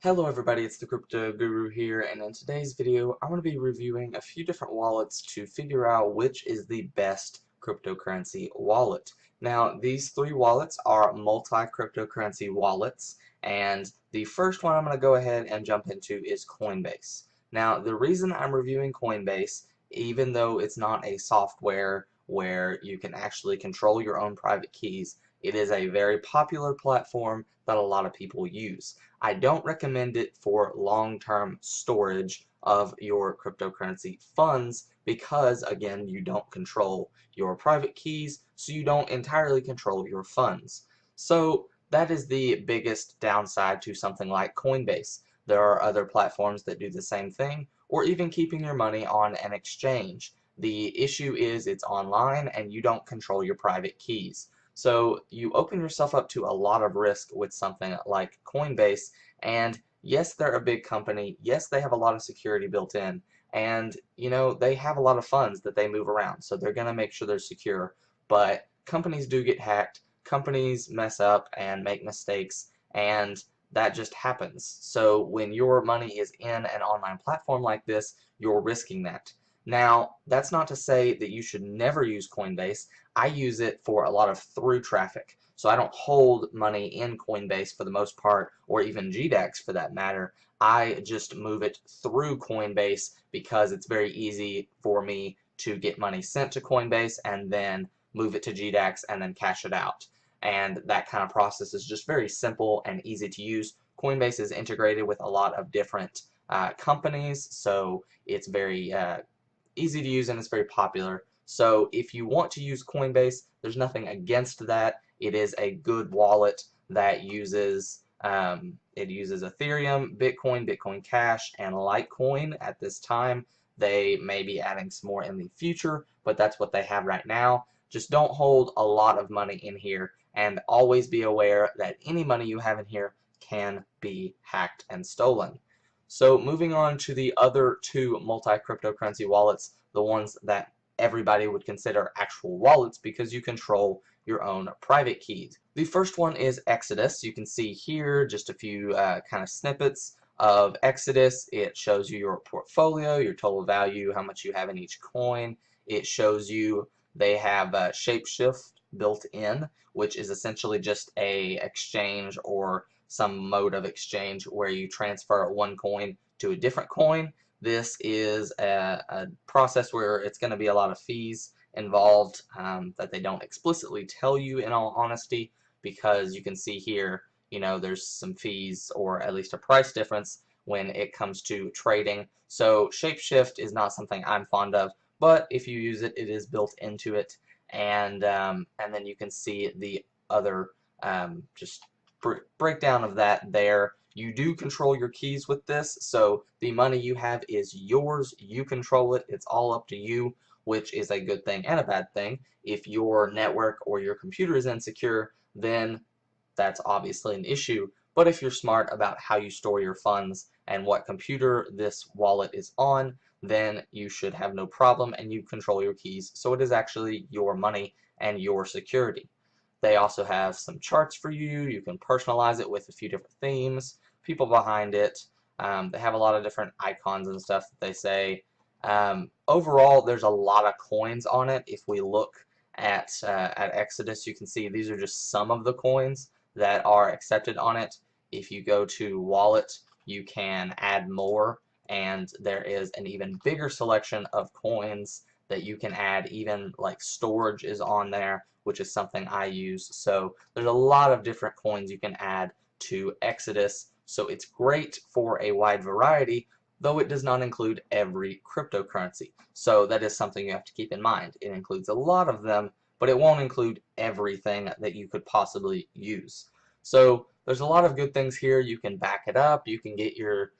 Hello everybody, it's the Cryptoguru here, and in today's video I'm going to be reviewing a few different wallets to figure out which is the best cryptocurrency wallet. Now, these three wallets are multi-cryptocurrency wallets, and the first one I'm going to go ahead and jump into is Coinbase. Now, the reason I'm reviewing Coinbase, even though it's not a software where you can actually control your own private keys, it is a very popular platform that a lot of people use. I don't recommend it for long-term storage of your cryptocurrency funds because, again, you don't control your private keys, so you don't entirely control your funds. So that is the biggest downside to something like Coinbase. There are other platforms that do the same thing, or even keeping your money on an exchange. The issue is it's online and you don't control your private keys. So you open yourself up to a lot of risk with something like Coinbase, and yes, they're a big company. Yes, they have a lot of security built in, and they have a lot of funds that they move around, so they're going to make sure they're secure. But companies do get hacked, companies mess up and make mistakes, and that just happens. So when your money is in an online platform like this, you're risking that. Now, that's not to say that you should never use Coinbase. I use it for a lot of through traffic. So I don't hold money in Coinbase for the most part, or even Jaxx for that matter. I just move it through Coinbase because it's very easy for me to get money sent to Coinbase and then move it to Jaxx and then cash it out. And that kind of process is just very simple and easy to use. Coinbase is integrated with a lot of different companies, so it's very easy to use and it's very popular. So if you want to use Coinbase, there's nothing against that. It is a good wallet that uses Ethereum, Bitcoin, Bitcoin Cash, and Litecoin at this time. They may be adding some more in the future, but that's what they have right now. Just don't hold a lot of money in here, and always be aware that any money you have in here can be hacked and stolen. So moving on to the other two multi-cryptocurrency wallets, the ones that everybody would consider actual wallets because you control your own private keys. The first one is Exodus. You can see here just a few kind of snippets of Exodus. It shows you your portfolio, your total value, how much you have in each coin. It shows you they have Shapeshift built in, which is essentially just a exchange or some mode of exchange where you transfer one coin to a different coin. This is a process where it's going to be a lot of fees involved that they don't explicitly tell you, in all honesty, because you can see here, there's some fees or at least a price difference when it comes to trading. So Shapeshift is not something I'm fond of, but if you use it, it is built into it, and then you can see the other just breakdown of that there. You do control your keys with this, so the money you have is yours. You control it. It's all up to you, which is a good thing and a bad thing. If your network or your computer is insecure, then that's obviously an issue. But if you're smart about how you store your funds and what computer this wallet is on, then you should have no problem and you control your keys. So it is actually your money and your security. They also have some charts for you. You can personalize it with a few different themes, people behind it. They have a lot of different icons and stuff that they say. Overall, there's a lot of coins on it. If we look at Exodus, you can see these are just some of the coins that are accepted on it. If you go to Wallet, you can add more, and there is an even bigger selection of coins that you can add. Even like storage is on there, which is something I use. So there's a lot of different coins you can add to Exodus. So it's great for a wide variety, though it does not include every cryptocurrency. So that is something you have to keep in mind. It includes a lot of them, but it won't include everything that you could possibly use. So there's a lot of good things here. You can back it up. You can get your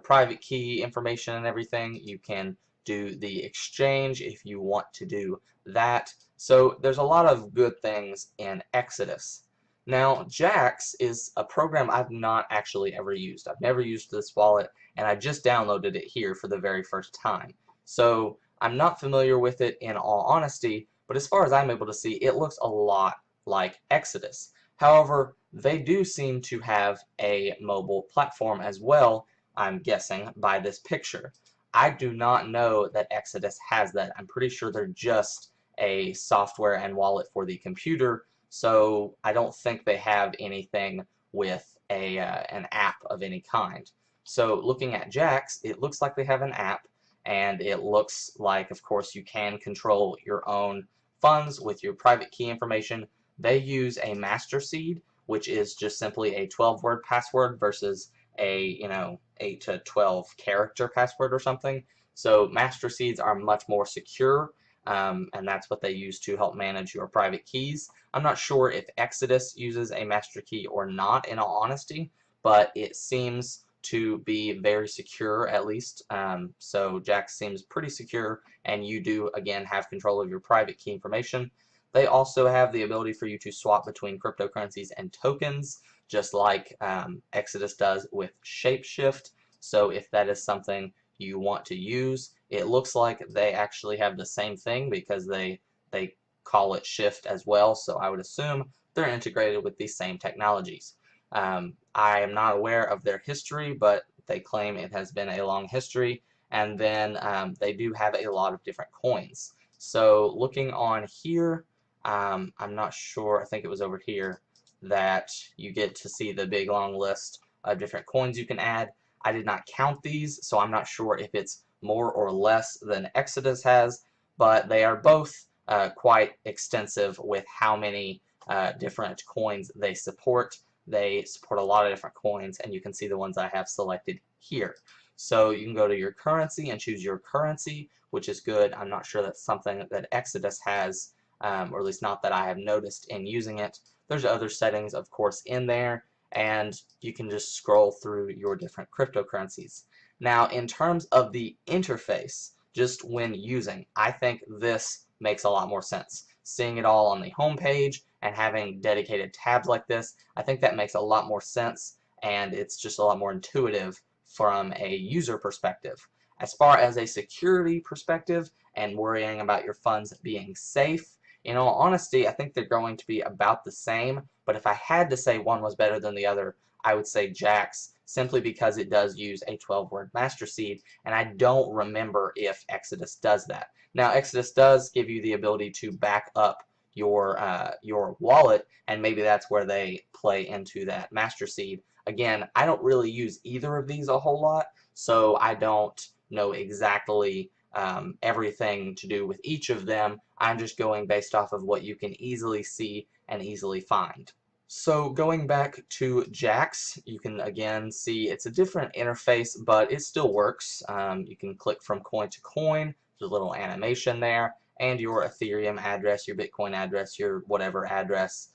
private key information and everything. You can do the exchange if you want to do that. So there's a lot of good things in Exodus. Now, Jaxx is a program I've not actually ever used. I've never used this wallet, and I just downloaded it here for the very first time. So I'm not familiar with it in all honesty, but as far as I'm able to see, it looks a lot like Exodus. However, they do seem to have a mobile platform as well, I'm guessing, by this picture. I do not know that Exodus has that. I'm pretty sure they're just a software and wallet for the computer, so I don't think they have anything with an app of any kind. So looking at Jaxx, it looks like they have an app, and it looks like, of course, you can control your own funds with your private key information. They use a master seed, which is just simply a 12-word password versus a 8 to 12 character password or something. So master seeds are much more secure, and that's what they use to help manage your private keys. I'm not sure if Exodus uses a master key or not, in all honesty, but it seems to be very secure, at least. So Jaxx seems pretty secure, and you do again have control of your private key information. They also have the ability for you to swap between cryptocurrencies and tokens, just like Exodus does with Shapeshift. So if that is something you want to use, it looks like they actually have the same thing because they call it Shift as well. So I would assume they're integrated with these same technologies. I am not aware of their history, but they claim it has been a long history. And then they do have a lot of different coins. So looking on here, I'm not sure, I think it was over here, that you get to see the big long list of different coins you can add. I did not count these, so I'm not sure if it's more or less than Exodus has, but they are both quite extensive with how many different coins they support. They support a lot of different coins, and you can see the ones I have selected here. So you can go to your currency and choose your currency, which is good. I'm not sure that's something that Exodus has, or at least not that I have noticed in using it. There's other settings, of course, in there, and you can just scroll through your different cryptocurrencies. Now, in terms of the interface, just when using, I think this makes a lot more sense. Seeing it all on the home page and having dedicated tabs like this, I think that makes a lot more sense, and it's just a lot more intuitive from a user perspective. As far as a security perspective and worrying about your funds being safe, in all honesty, I think they're going to be about the same, but if I had to say one was better than the other, I would say Jaxx, simply because it does use a 12-word master seed, and I don't remember if Exodus does that. Now, Exodus does give you the ability to back up your wallet, and maybe that's where they play into that master seed. Again, I don't really use either of these a whole lot, so I don't know exactly everything to do with each of them. I'm just going based off of what you can easily see and easily find. So going back to Jaxx, you can again see it's a different interface, but it still works. You can click from coin to coin. There's a little animation there, and your Ethereum address, your Bitcoin address, your whatever address.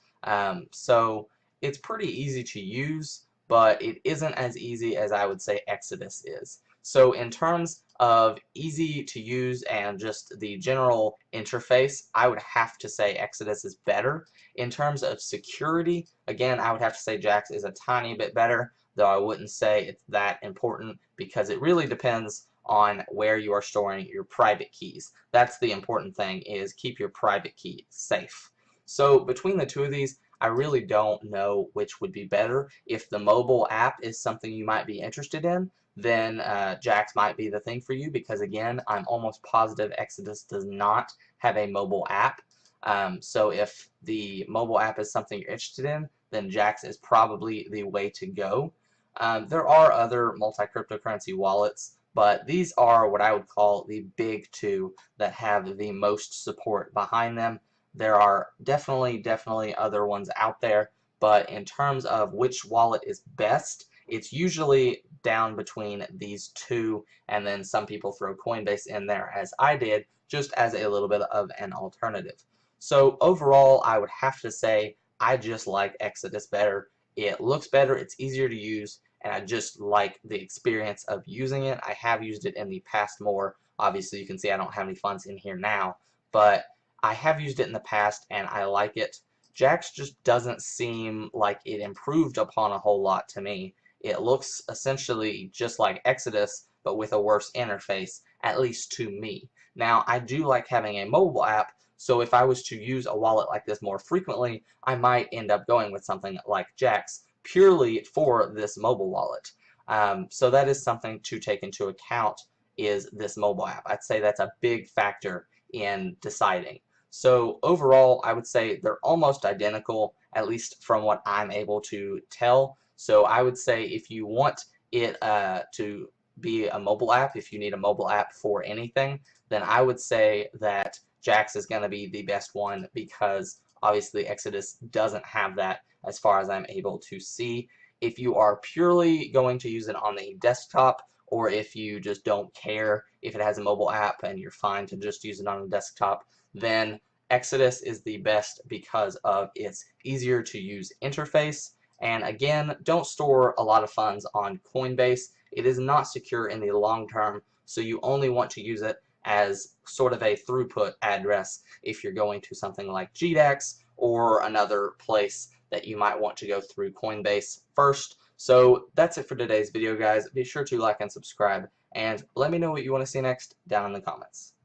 So it's pretty easy to use, but it isn't as easy as I would say Exodus is. So in terms of easy to use and just the general interface, I would have to say Exodus is better. In terms of security, again, I would have to say Jaxx is a tiny bit better, though I wouldn't say it's that important because it really depends on where you are storing your private keys. That's the important thing, is keep your private key safe. So between the two of these, I really don't know which would be better. If the mobile app is something you might be interested in, then Jaxx might be the thing for you, because again, I'm almost positive Exodus does not have a mobile app. So if the mobile app is something you're interested in, then Jaxx is probably the way to go. There are other multi-cryptocurrency wallets, but these are what I would call the big two that have the most support behind them. There are definitely other ones out there, but in terms of which wallet is best, it's usually down between these two, and then some people throw Coinbase in there, as I did, just as a little bit of an alternative. So overall, I would have to say I just like Exodus better. It looks better, it's easier to use, and I just like the experience of using it. I have used it in the past more. Obviously, you can see I don't have any funds in here now, but I have used it in the past, and I like it. Jaxx just doesn't seem like it improved upon a whole lot to me. It looks essentially just like Exodus, but with a worse interface, at least to me. Now, I do like having a mobile app, So if I was to use a wallet like this more frequently, I might end up going with something like Jaxx purely for this mobile wallet. So that is something to take into account, is this mobile app. I'd say that's a big factor in deciding. So overall, I would say they're almost identical, at least from what I'm able to tell. So I would say if you want it to be a mobile app, if you need a mobile app for anything, then I would say that Jaxx is going to be the best one, because obviously Exodus doesn't have that as far as I'm able to see. If you are purely going to use it on the desktop, or if you just don't care if it has a mobile app and you're fine to just use it on a desktop, then Exodus is the best because of its easier to use interface. And again, don't store a lot of funds on Coinbase. It is not secure in the long term, so you only want to use it as sort of a throughput address if you're going to something like Jaxx or another place that you might want to go through Coinbase first. So that's it for today's video, guys. Be sure to like and subscribe, and let me know what you want to see next down in the comments.